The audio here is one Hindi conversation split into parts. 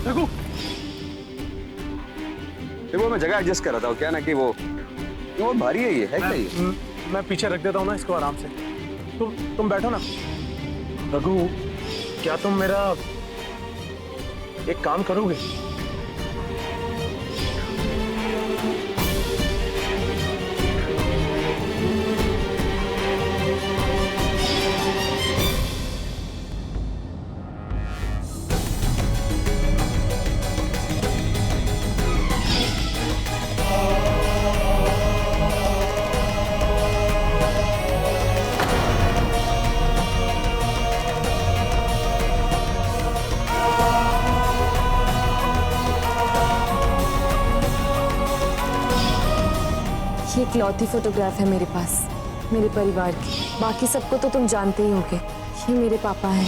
रघु, वो मैं जगह एडजस्ट कर रहा था। क्या ना कि वो भारी है, ये है क्या ये? मैं पीछे रख देता हूँ ना इसको आराम से। तुम बैठो ना। रघु, क्या तुम मेरा एक काम करोगे? ये इकलौती फोटोग्राफ है मेरे पास, मेरे परिवार की। बाकी सबको तो तुम जानते ही होगे। ये मेरे पापा हैं।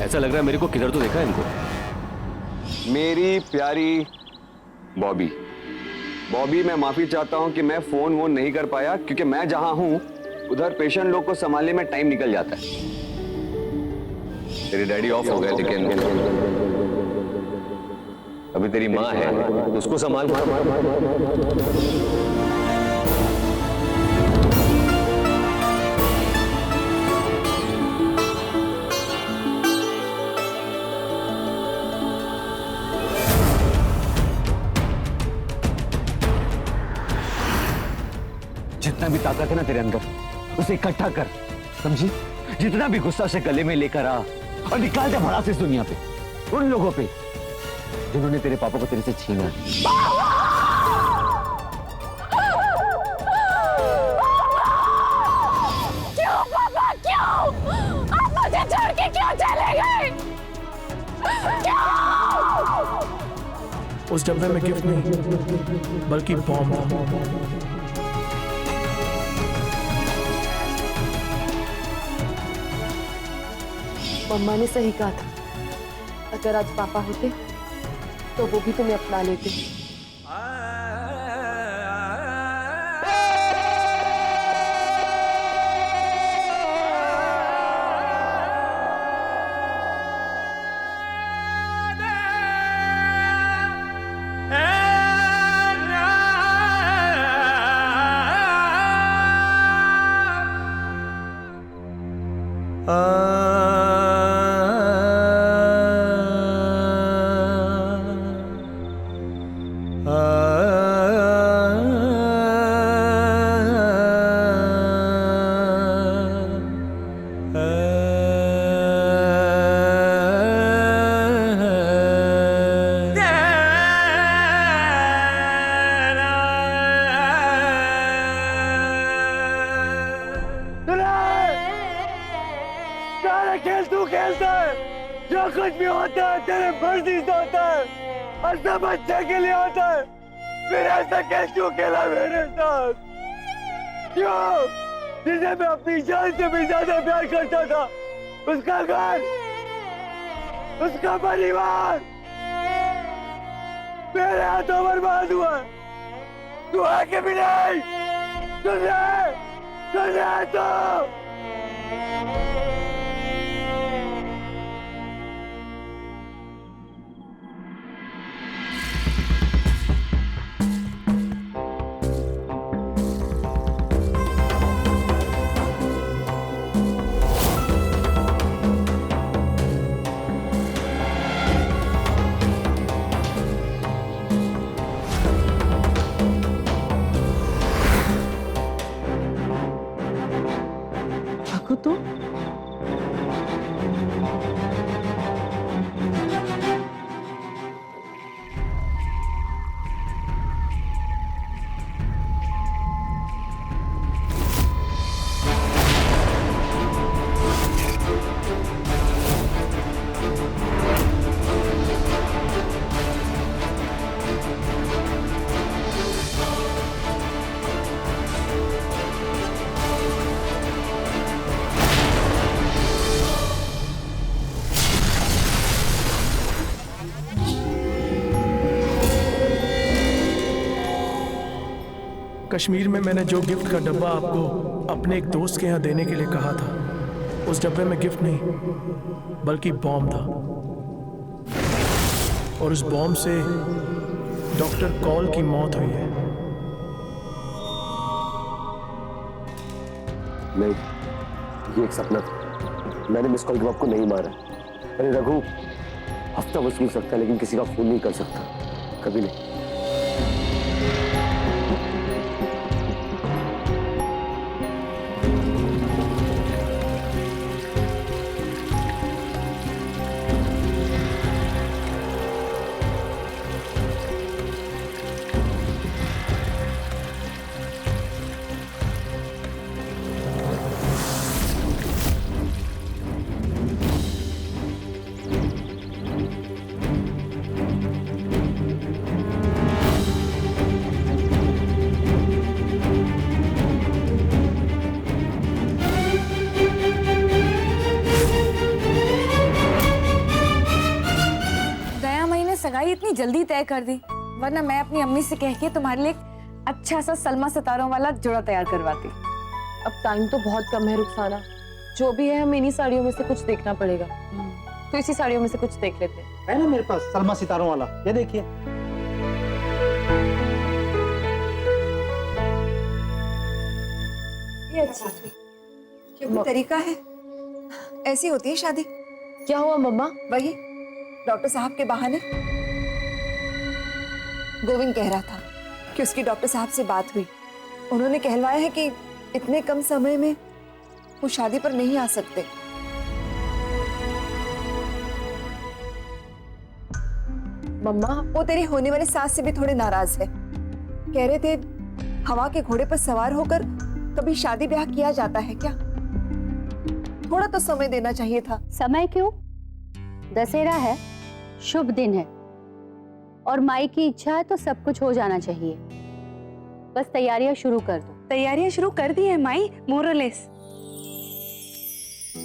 ऐसा लग रहा है मेरे को किधर तो देखा है इनको। मेरी प्यारी बॉबी, मैं माफी चाहता हूं कि मैं फोन वोन नहीं कर पाया, क्योंकि मैं जहां हूं उधर पेशेंट लोग को संभालने में टाइम निकल जाता है। तेरे डैडी ऑफ हो गए, लेकिन अभी तेरी माँ है, उसको संभाल। जितना भी ताकत है ना तेरे अंदर, उसे इकट्ठा कर, समझी? जितना भी गुस्सा से गले में लेकर आ और निकाल दे भड़ास इस दुनिया पे, उन लोगों पे जिन्होंने तेरे पापा को तेरे से छीना है। क्यों पापा, क्यों? आप मुझे छोड़ के क्यों चले गए? क्यों? उस डब्बे में गिफ्ट नहीं, बल्कि बॉम्ब था। मम्मा ने सही कहा था। अगर आज पापा होते तो वो भी तुम्हें अपना लेते। खेल तू खेलता है, जो कुछ भी होता है तेरे मर्जी से होता है और सब अच्छे के लिए होता है। फिर ऐसा खेल क्यों खेला मेरे साथ? क्यों? जिसे मैं अपनी जान से भी ज्यादा प्यार करता था, उसका घर, उसका परिवार मेरे हाथों बर्बाद हुआ। तू आके भी नहीं, तुझे तो तो कश्मीर में मैंने जो गिफ्ट का डब्बा आपको अपने एक दोस्त के यहाँ देने के लिए कहा था, उस डब्बे में गिफ्ट नहीं बल्कि बॉम्ब था। और उस बॉम्ब से डॉक्टर कॉल की मौत हुई है। नहीं, ये एक सपना था। मैंने मिस कॉल के बाप को नहीं मारा। अरे रघु हफ्ता वसूल सकता है लेकिन किसी का खून नहीं कर सकता, कभी नहीं। सगाई इतनी जल्दी तय कर दी, वरना मैं अपनी अम्मी से कह के तुम्हारे लिए एक अच्छा सा सलमा सितारों वाला जोड़ा तैयार करवाती। अब टाइम तो बहुत कम है रुखसाना, जो भी है हमें इन्हीं साड़ियों में से कुछ देखना पड़ेगा। तो इसी साड़ियों में से कुछ देख लेते हैं। है ना मेरे पास सलमा सितारों वाला, ये देखिए। ये अच्छा है, ये कोई तरीका है? ऐसी होती है शादी। क्या हुआ मम्मा? वही डॉक्टर साहब के बहाने। गोविंद कह रहा था कि उसकी डॉक्टर साहब से बात हुई, उन्होंने कहलवाया है कि इतने कम समय में वो शादी पर नहीं आ सकते। मम्मा वो तेरी होने वाली सास से भी थोड़े नाराज है। कह रहे थे हवा के घोड़े पर सवार होकर कभी शादी ब्याह किया जाता है क्या? थोड़ा तो समय देना चाहिए था। समय क्यों? दशहरा है, शुभ दिन है और माई की इच्छा है तो सब कुछ हो जाना चाहिए। बस तैयारियां शुरू कर दो। तैयारियां शुरू कर दी है माई, मोरलेस।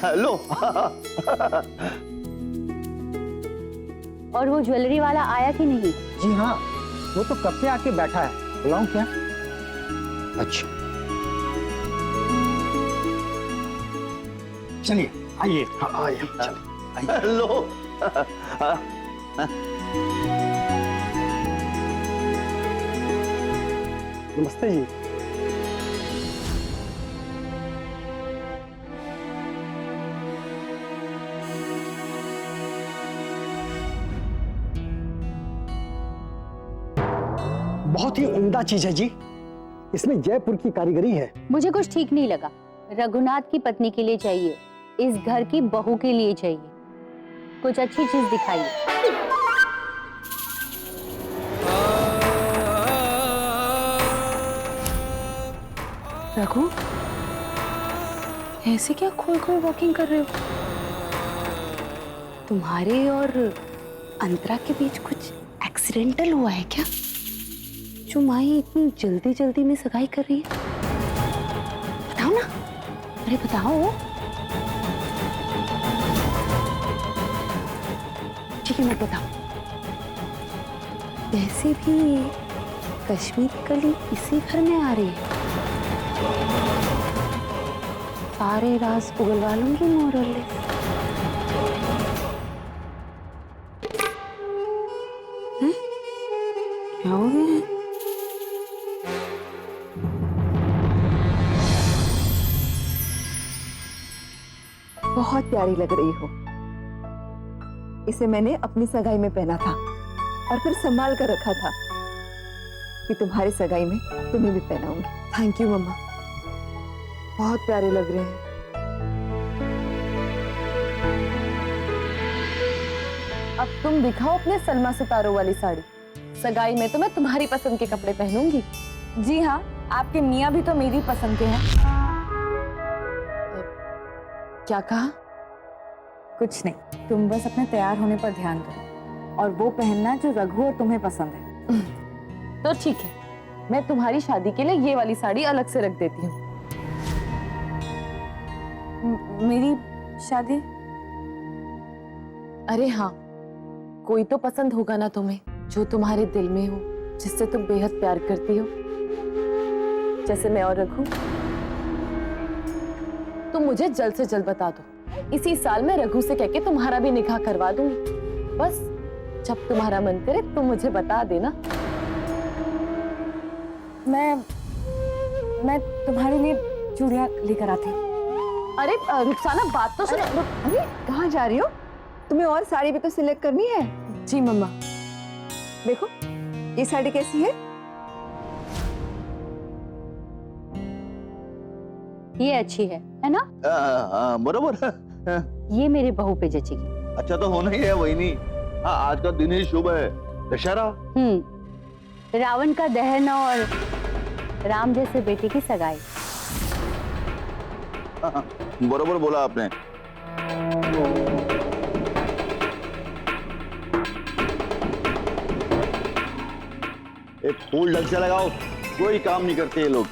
हेलो। और वो ज्वेलरी वाला आया कि नहीं? जी हाँ, वो तो कब से आके बैठा है। बुलाऊं क्या? अच्छा चलिए आइए। हाँ आइए, चलिए। हेलो। नमस्ते जी। बहुत ही उम्दा चीज है जी, इसमें जयपुर की कारीगरी है। मुझे कुछ ठीक नहीं लगा। रघुनाथ की पत्नी के लिए चाहिए, इस घर की बहू के लिए चाहिए। कुछ अच्छी चीज दिखाइए। रघु, ऐसे क्या खोल खोल वॉकिंग कर रहे हो? तुम्हारे और अंतरा के बीच कुछ एक्सीडेंटल हुआ है क्या, जो माई इतनी जल्दी जल्दी में सगाई कर रही है? बताओ ना, अरे बताओ। ठीक है मैं बताऊं। वैसे भी कश्मीरी कली इसी घर में आ रही है। सारे राज उगलवा लूंगी मोरलेस। क्या हो गया है? बहुत प्यारी लग रही हो। इसे मैंने अपनी सगाई में पहना था और फिर संभाल कर रखा था कि तुम्हारी सगाई में तुम्हें भी पहनाऊंगी। थैंक यू मम्मा, बहुत प्यारे लग रहे हैं। अब तुम दिखाओ अपने सलमा सितारों वाली साड़ी। सगाई में तो मैं तुम्हारी पसंद के कपड़े पहनूंगी। जी हाँ, आपके मियाँ भी तो मेरी पसंद के हैं। क्या कहा? कुछ नहीं, तुम बस अपने तैयार होने पर ध्यान दो और वो पहनना जो रघु और तुम्हें पसंद है। तो ठीक है, मैं तुम्हारी शादी के लिए ये वाली साड़ी अलग से रख देती हूँ। मेरी शादी? अरे हाँ, कोई तो पसंद होगा ना तुम्हें, जो तुम्हारे दिल में हो, जिससे तुम बेहद प्यार करती हो, जैसे मैं और रघु। तुम मुझे जल्द से जल्द बता दो। इसी साल मैं रघु से कहके तुम्हारा भी निकाह करवा दूंगी। बस जब तुम्हारा मन करे तुम मुझे बता देना। मैं तुम्हारे लिए चूड़ियां लेकर आती। अरे रुखसाना बात तो सुनो। अरे कहाँ जा रही हो? तुम्हें और साड़ी भी तो सिलेक्ट करनी है। जी मम्मा। देखो ये साड़ी कैसी है? ये अच्छी है ना? बरोबर। ये मेरी बहू पे जचेगी। अच्छा तो होना ही है वही नहीं। हाँ, आज का दिन ही शुभ है, दशहरा। रावण का दहन और राम जैसे बेटे की सगाई। बरोबर बोला आपने। एक फूल ढंग से लगाओ, कोई काम नहीं करते ये लोग।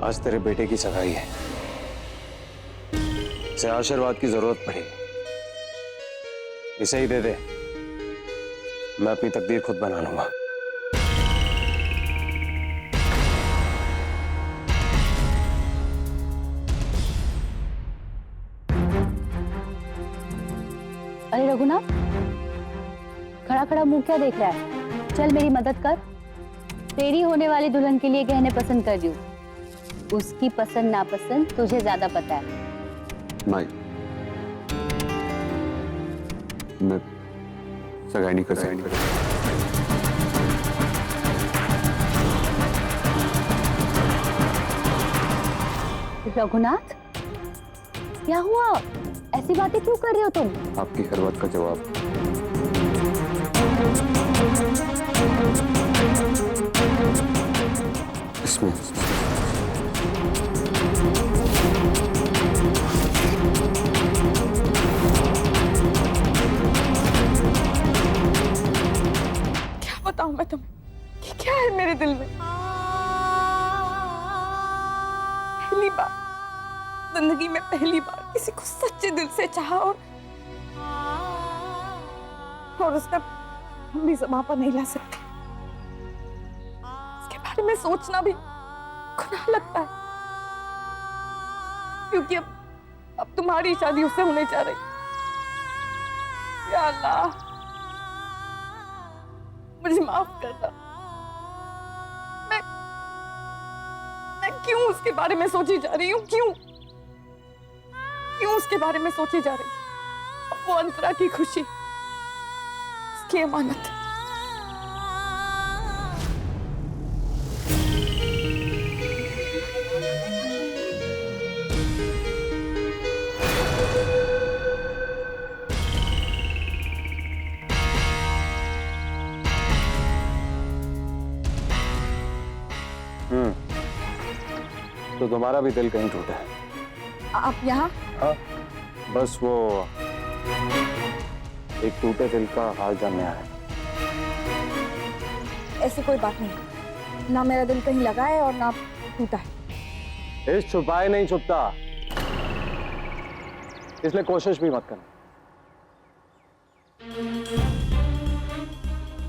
आज तेरे बेटे की सगाई है, इसे आशीर्वाद की जरूरत पड़ेगी। इसे ही दे दे, मैं अपनी तकदीर खुद बना लूंगा। अरे रघुनाथ, खड़ा खड़ा मुंह क्या देख रहा है? चल मेरी मदद कर। तेरी होने वाली दुल्हन के लिए गहने पसंद कर दूं। उसकी पसंद नापसंद तुझे ज्यादा पता है। माई, मैं सगाई नहीं कर सकता। रघुनाथ, क्या हुआ? ऐसी बातें क्यों कर रहे हो तुम? आपकी हर बात का जवाब इसमें। क्या बताऊं मैं तुम्हें कि क्या है मेरे दिल में? पहली बार जिंदगी में, पहली बार किसी को सच्चे दिल से चाहा और उसका हम भी ज़बान पर नहीं ला सकते। इसके बारे में सोचना भी गुनाह लगता है, क्योंकि अब तुम्हारी शादी उससे होने जा रही। या अल्लाह, मुझे माफ करना। मैं क्यों उसके बारे में सोची जा रही हूँ? क्यों उसके बारे में सोची जा रही हूँ? वो अंतरा की खुशी, उसकी अमानत। तो तुम्हारा भी दिल कहीं टूटा है। आप यहाँ? हाँ, बस वो एक टूटे दिल का हाल जानने आया। ऐसी कोई बात नहीं, ना मेरा दिल कहीं लगा है और ना टूटा है। इस छुपाए नहीं छुपता, इसलिए कोशिश भी मत करना,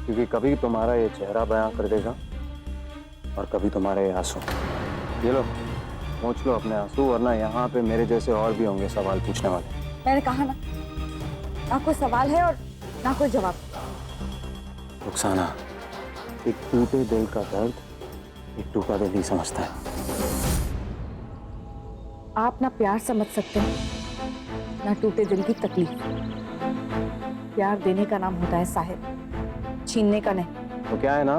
क्योंकि कभी तुम्हारा ये चेहरा बयां कर देगा और कभी तुम्हारे आंसू। ये लो, पहुंच लो अपने आंसू, वरना यहाँ पे मेरे जैसे और भी होंगे सवाल पूछने वाले। मैंने कहा ना कोई सवाल है और ना कोई जवाब। रुखसाना, एक टूटे दिल का दर्द एक टूटा दिल ही समझता है। आप ना प्यार समझ सकते हैं, ना टूटे दिल की तकलीफ। प्यार देने का नाम होता है साहिब, छीनने का नहीं। तो क्या है ना,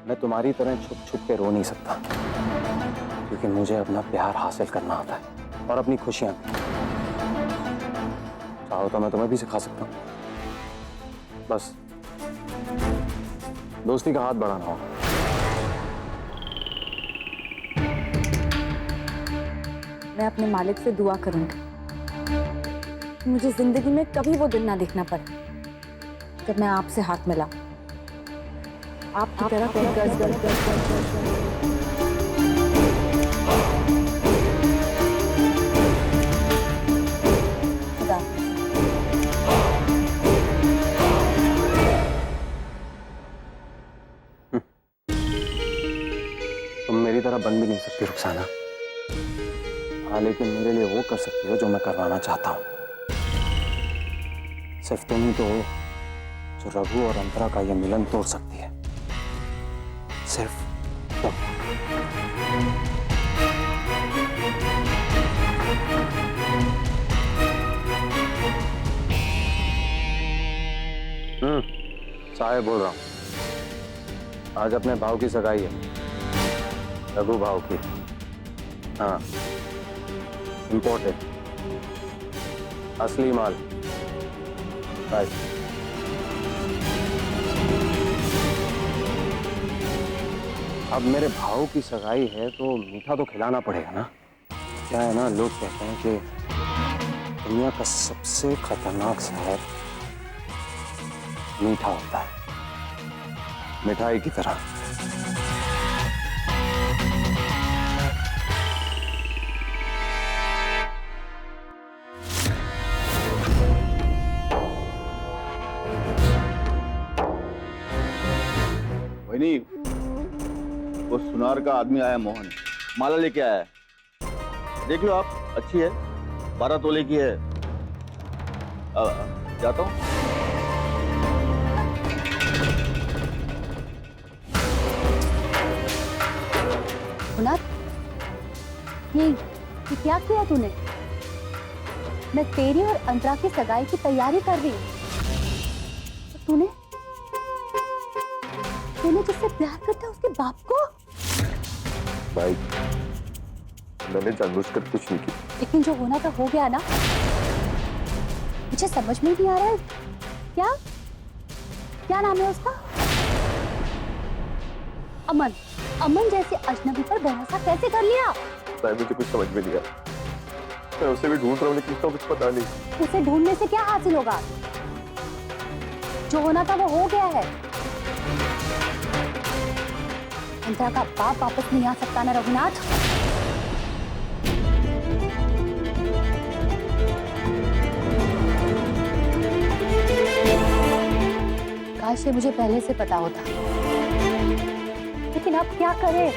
मैं तुम्हारी तरह छुप छुप के रो नहीं सकता, क्योंकि मुझे अपना प्यार हासिल करना आता है और अपनी खुशियां। चाहो तो मैं तुम्हें भी सिखा सकता हूँ, बस दोस्ती का हाथ बढ़ाना होगा। मैं अपने मालिक से दुआ करूंगी मुझे जिंदगी में कभी वो दिन ना देखना पड़े जब मैं आपसे हाथ मिला आपकी तरह कोई गर्ज खुदा तुम मेरी तरह बन भी नहीं सकती रुखसाना। हाँ, लेकिन मेरे लिए वो कर सकती हो जो मैं करवाना चाहता हूँ। सिर्फ तुम ही तो हो जो रघु और अंतरा का यह मिलन तोड़ सकती है। सिर्फ तुम। साहेब बोल रहा हूँ। आज अपने भाव की सगाई है, रघु भाव की। हाँ, इम्पोर्टेड, असली माल। राइट। अब मेरे भाव की सगाई है तो मीठा तो खिलाना पड़ेगा ना। क्या है ना, लोग कहते हैं कि दुनिया का सबसे खतरनाक शहर मीठा होता है, मिठाई की तरह। वही वो सुनार का आदमी आया, मोहन माला लेके आया है। देख लो आप, अच्छी है, 12 तोले की है। जाता हूँ। ये क्या किया तूने? मैं तेरी और अंतरा की सगाई की तैयारी कर रही हूँ। तूने जिससे प्यार करता है उसके बाप को? भाई, मैंने जानबूझकर कुछ नहीं किया। लेकिन जो होना था हो गया ना। मुझे समझ में नहीं आ रहा है, क्या नाम है उसका? अमन। अमन जैसे अजनबी पर भरोसा कैसे कर लिया? भाई, मुझे कुछ समझ में नहीं आ रहा। मैं उसे भी ढूंढ रहा हूँ लेकिन उसका कुछ पता नहीं। उसे ढूंढने से क्या हासिल होगा? जो होना था वो हो गया है। अंतरा का बाप वापस नहीं आ सकता ना रघुनाथ। काश ये मुझे पहले से पता होता, लेकिन अब क्या करें?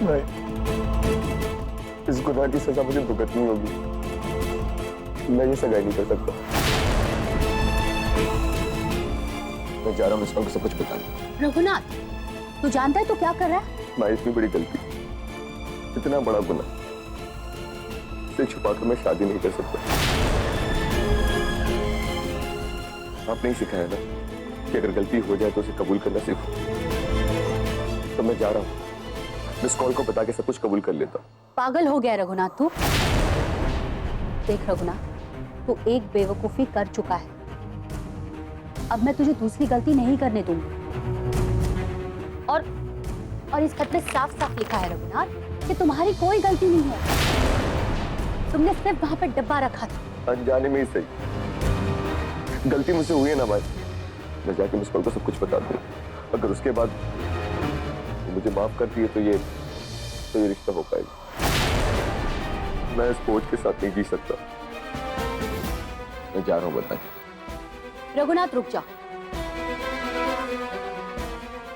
भाई, इस गुनाह की सजा मुझे भुगतनी होगी। मैं ये सगाई नहीं कर सकता। मैं जा रहा हूँ इसको सब कुछ बताने। रघुनाथ, तू जानता है तू क्या कर रहा है? भाई, इतनी बड़ी गलती, इतना बड़ा गुनाह, इसे छुपाकर मैं शादी नहीं कर सकता। आपने ही सिखाया ना कि अगर गलती हो जाए तो उसे कबूल करना सीखो। तो मैं जा रहा हूँ, मिस कॉल को बता के सब कुछ कबूल कर लेता। पागल हो गया रघुनाथ तू। देख रघुनाथ, तू एक बेवकूफी कर चुका है। अब मैं तुझे दूसरी गलती नहीं करने दूंगी। और इस खत में साफ साफ लिखा है रघुनाथ कि तुम्हारी कोई गलती नहीं है। तुमने सिर्फ वहां पर डब्बा रखा था। अनजाने में ही सही, गलती मुझसे हुई है ना भाई। मैं जाके मिस कॉल को सब कुछ बता दूं। अगर उसके बाद मुझे माफ करती है तो ये रिश्ता हो पाएगा। मैं इस बोझ के साथ नहीं जी सकता। मैं जा रहा हूँ, बताएं। रघुनाथ रुक जा।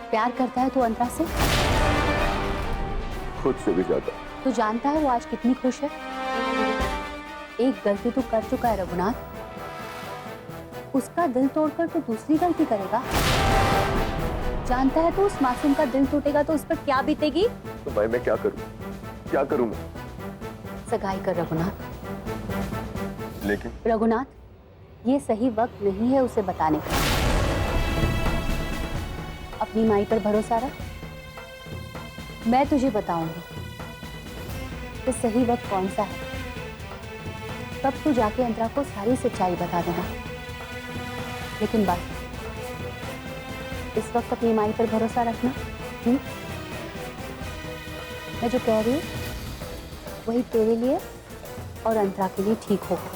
प्यार करता है तू अंतरा से? खुद से भी ज्यादा। तू जानता है वो आज कितनी खुश है? एक गलती तू कर चुका है रघुनाथ, उसका दिल तोड़कर तू दूसरी गलती करेगा? जानता है तू उस मासूम का दिल टूटेगा तो उस पर क्या बीतेगी? तो भाई मैं क्या करूं मैं? सगाई कर रघुनाथ। लेकिन रघुनाथ, ये सही वक्त नहीं है उसे बताने का। अपनी माई पर भरोसा रख, मैं तुझे बताऊंगी कि सही वक्त कौन सा है। तब तू जाके अंतरा को सारी सच्चाई बता देना। लेकिन बस इस वक्त अपनी माई पर भरोसा रखना। मैं जो कह रही हूँ वही तेरे लिए और अंतरा के लिए ठीक होगा।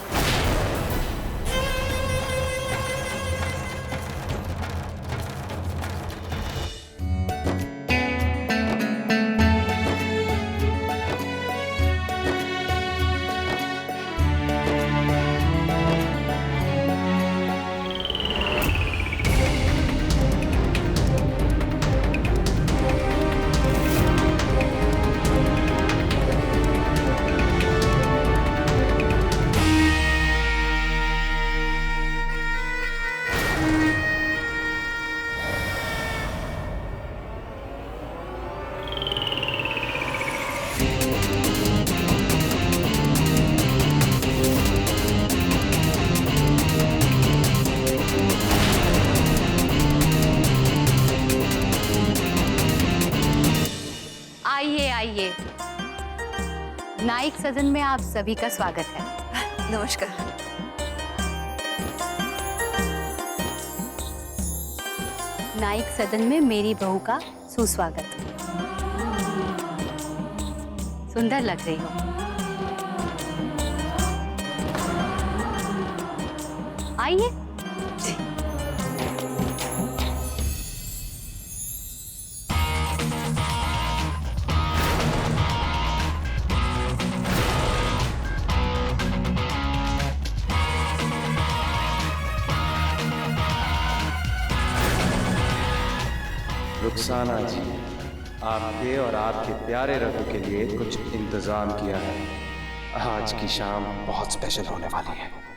आइए आइए, नाइक सदन में आप सभी का स्वागत है। नमस्कार। नाइक सदन में मेरी बहू का सुस्वागत। सुंदर लग रही हो। आइए। रुखसाना जी, आपके और आपके प्यारे रघु के लिए कुछ इंतजाम किया है। आज की शाम बहुत स्पेशल होने वाली है।